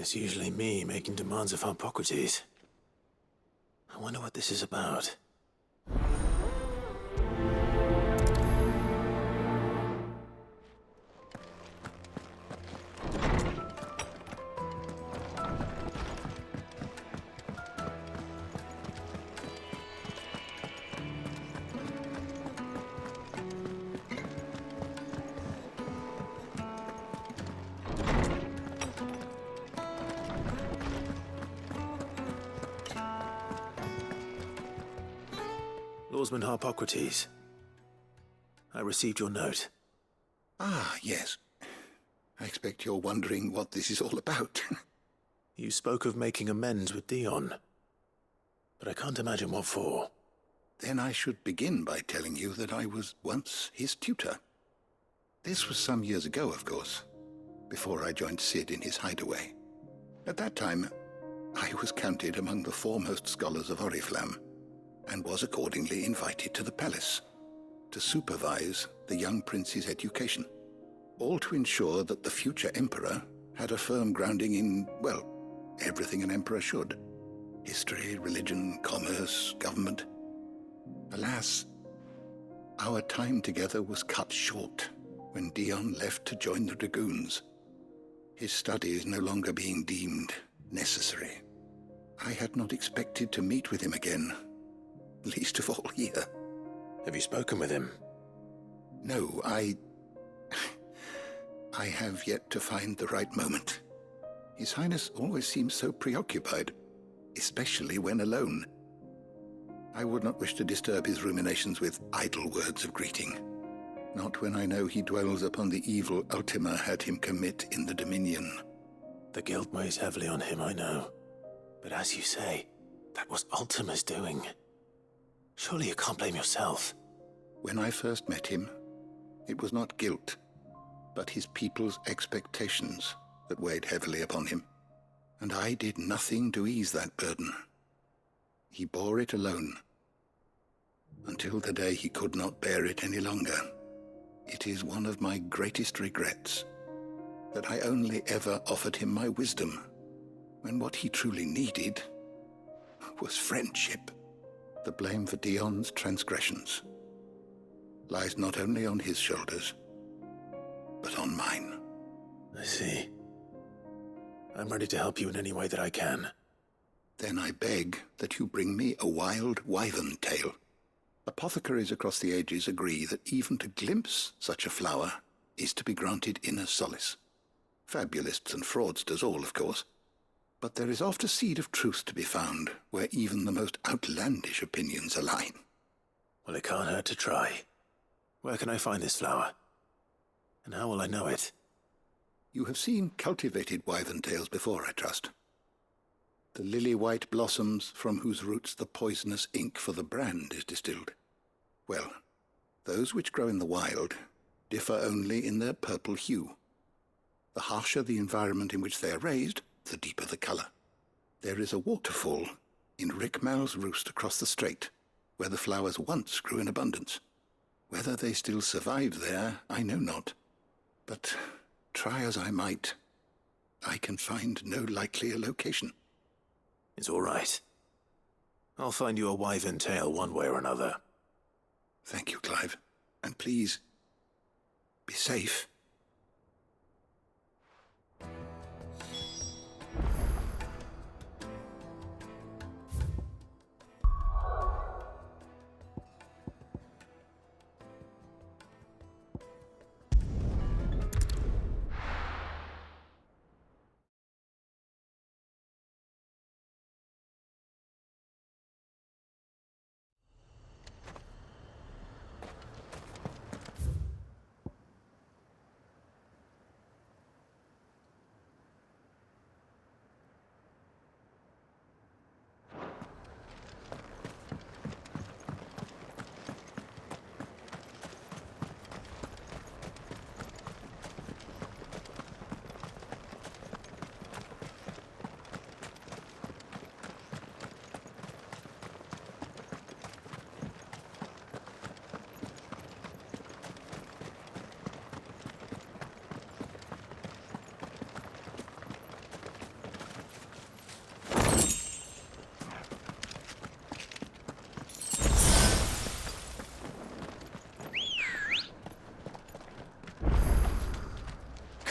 It's usually me making demands of Harpocrates. I wonder what this is about. Lawsman Harpocrates. I received your note. Ah, yes. I expect you're wondering what this is all about. You spoke of making amends with Dion, but I can't imagine what for. Then I should begin by telling you that I was once his tutor. This was some years ago, of course, before I joined Sid in his hideaway. At that time, I was counted among the foremost scholars of Oriflamme, and was accordingly invited to the palace to supervise the young prince's education, all to ensure that the future emperor had a firm grounding in, well, everything an emperor should. History, religion, commerce, government. Alas, our time together was cut short when Dion left to join the dragoons, his studies no longer being deemed necessary. I had not expected to meet with him again, least of all here. Have you spoken with him? No, I have yet to find the right moment. His Highness always seems so preoccupied, especially when alone. I would not wish to disturb his ruminations with idle words of greeting, not when I know he dwells upon the evil Ultima had him commit in the Dominion. The guilt weighs heavily on him, I know. But as you say, that was Ultima's doing. Surely you can't blame yourself. When I first met him, it was not guilt, but his people's expectations that weighed heavily upon him, and I did nothing to ease that burden. He bore it alone, until the day he could not bear it any longer. It is one of my greatest regrets that I only ever offered him my wisdom, when what he truly needed was friendship. The blame for Dion's transgressions lies not only on his shoulders, but on mine. I see. I'm ready to help you in any way that I can. Then I beg that you bring me a wild wyvern tail. Apothecaries across the ages agree that even to glimpse such a flower is to be granted inner solace. Fabulists and fraudsters all, of course. But there is oft a seed of truth to be found where even the most outlandish opinions align. Well, it can't hurt to try. Where can I find this flower? And how will I know it? You have seen cultivated wyvern tails before, I trust. The lily-white blossoms from whose roots the poisonous ink for the brand is distilled. Well, those which grow in the wild differ only in their purple hue. The harsher the environment in which they are raised, the deeper the color. There is a waterfall in Rickmal's roost across the strait, where the flowers once grew in abundance. Whether they still survive there, I know not. But try as I might, I can find no likelier location. It's all right. I'll find you a wyvern tail one way or another. Thank you, Clive. And please, be safe.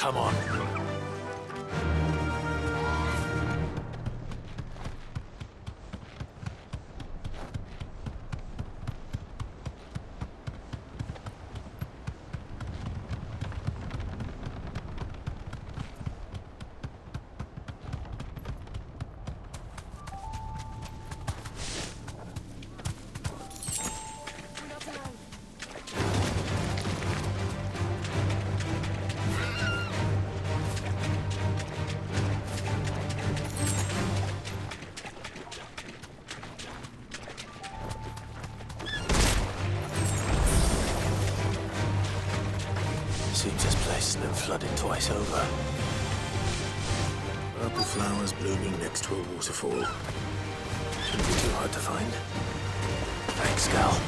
Come on. Seems this place has been flooded twice over. Purple flowers blooming next to a waterfall. Shouldn't be too hard to find. Thanks, Gal.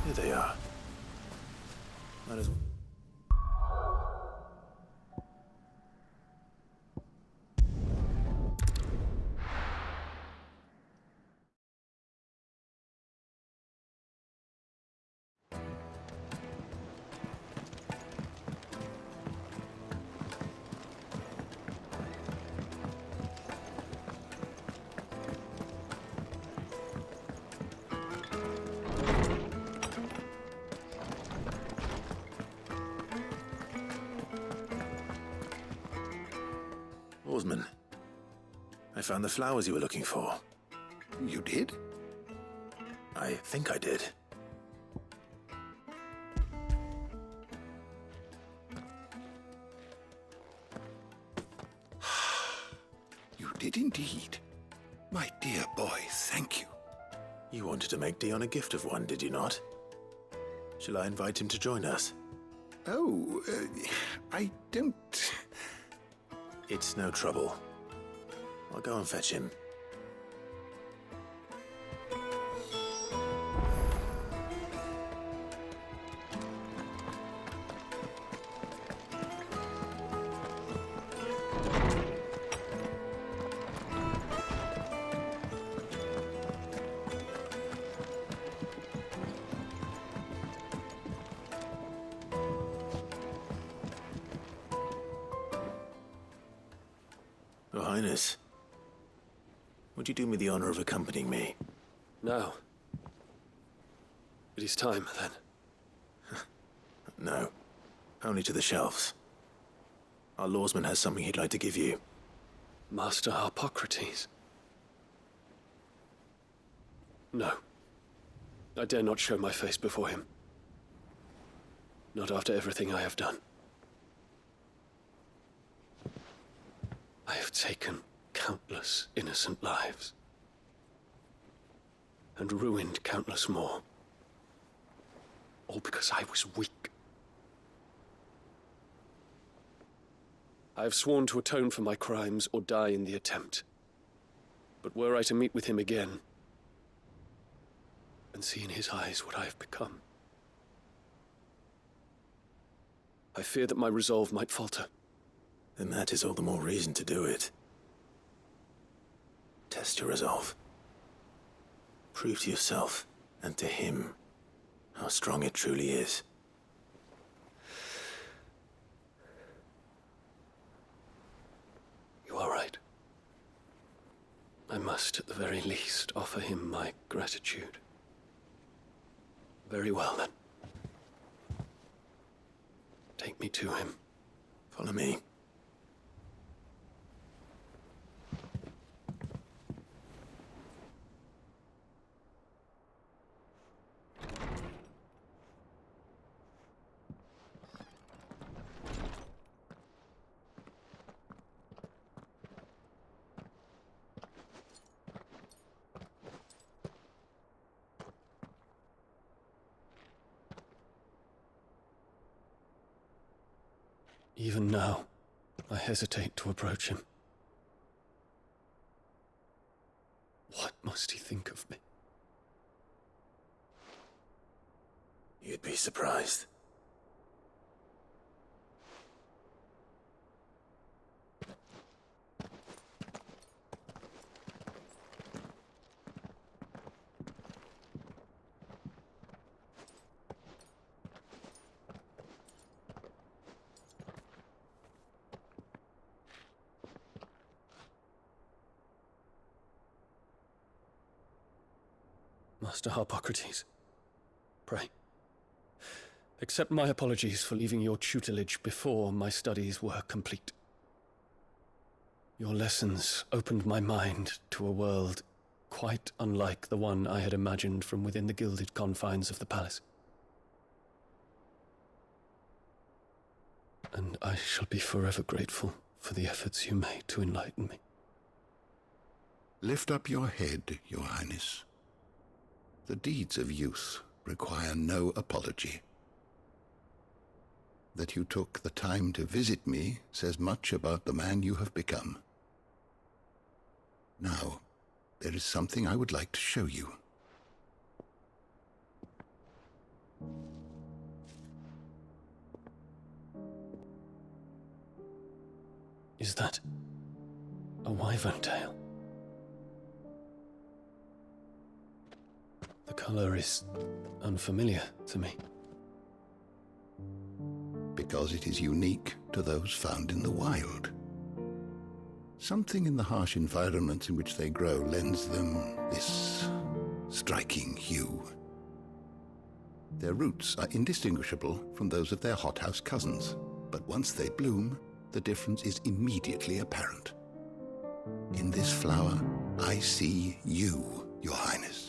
Here they are. Might as well. Oarsman, I found the flowers you were looking for. You did? I think I did. You did indeed. My dear boy, thank you. You wanted to make Dion a gift of one, did you not? Shall I invite him to join us? Oh, I don't... It's no trouble. I'll go and fetch him. Your Highness, would you do me the honor of accompanying me? No. It is time, then. No, only to the shelves. Our lawsman has something he'd like to give you. Master Harpocrates. No. I dare not show my face before him. Not after everything I have done. I have taken countless innocent lives. And ruined countless more. All because I was weak. I have sworn to atone for my crimes or die in the attempt. But were I to meet with him again, and see in his eyes what I have become, I fear that my resolve might falter. Then that is all the more reason to do it. Test your resolve. Prove to yourself, and to him, how strong it truly is. I must, at the very least, offer him my gratitude. Very well, then. Take me to him. Follow me. Even now, I hesitate to approach him. What must he think of me? You'd be surprised. Master Harpocrates, pray, accept my apologies for leaving your tutelage before my studies were complete. Your lessons opened my mind to a world quite unlike the one I had imagined from within the gilded confines of the palace. And I shall be forever grateful for the efforts you made to enlighten me. Lift up your head, Your Highness. The deeds of youth require no apology. That you took the time to visit me says much about the man you have become. Now, there is something I would like to show you. Is that a wyvern tail? The color is unfamiliar to me. Because it is unique to those found in the wild. Something in the harsh environments in which they grow lends them this striking hue. Their roots are indistinguishable from those of their hothouse cousins, but once they bloom, the difference is immediately apparent. In this flower, I see you, Your Highness.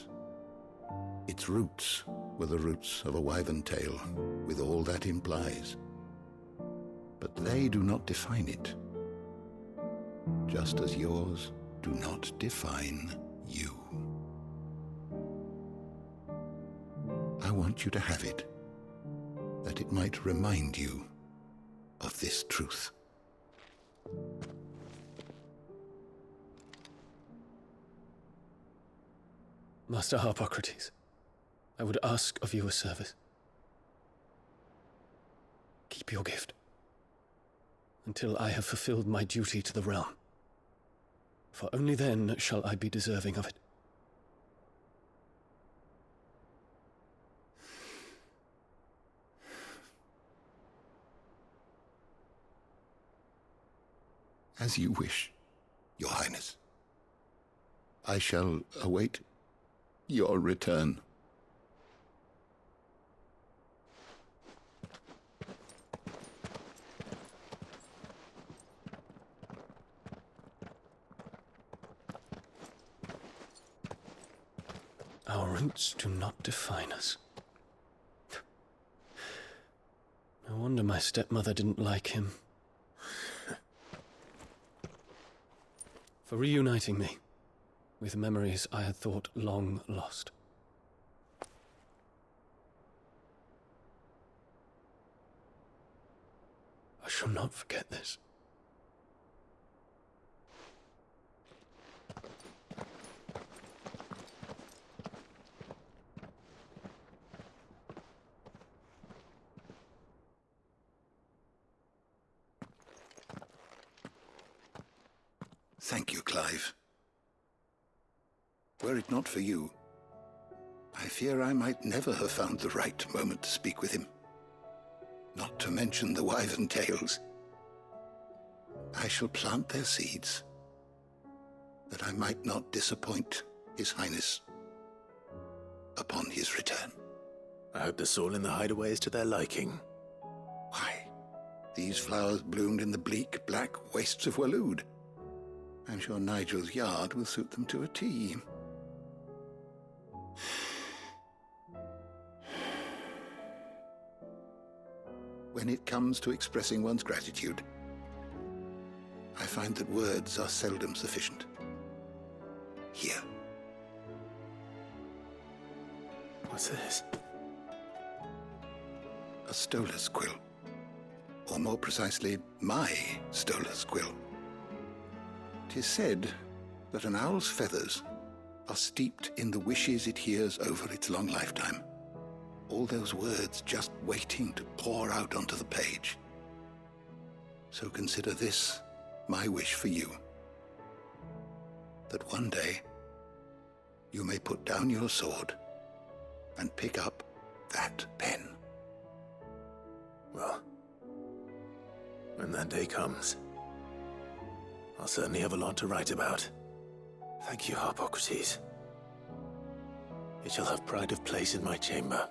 Its roots were the roots of a wyvern tail, with all that implies. But they do not define it, just as yours do not define you. I want you to have it, that it might remind you of this truth. Master Harpocrates, I would ask of you a service. Keep your gift until I have fulfilled my duty to the realm, for only then shall I be deserving of it. As you wish, Your Highness. I shall await your return. Our roots do not define us. No wonder my stepmother didn't like him. For reuniting me with memories I had thought long lost. I shall not forget this. Thank you, Clive. Were it not for you, I fear I might never have found the right moment to speak with him. Not to mention the wyvern tales. I shall plant their seeds, that I might not disappoint His Highness upon his return. I hope the soil in the Hideaway is to their liking. Why, these flowers bloomed in the bleak, black wastes of Waloed. I'm sure Nigel's yard will suit them to a T. When it comes to expressing one's gratitude, I find that words are seldom sufficient. Here. What's this? A stolas quill. Or more precisely, my stolas quill. 'Tis said that an owl's feathers are steeped in the wishes it hears over its long lifetime. All those words just waiting to pour out onto the page. So consider this my wish for you. That one day you may put down your sword and pick up that pen. Well, when that day comes, I'll certainly have a lot to write about. Thank you, Harpocrates. It shall have pride of place in my chamber.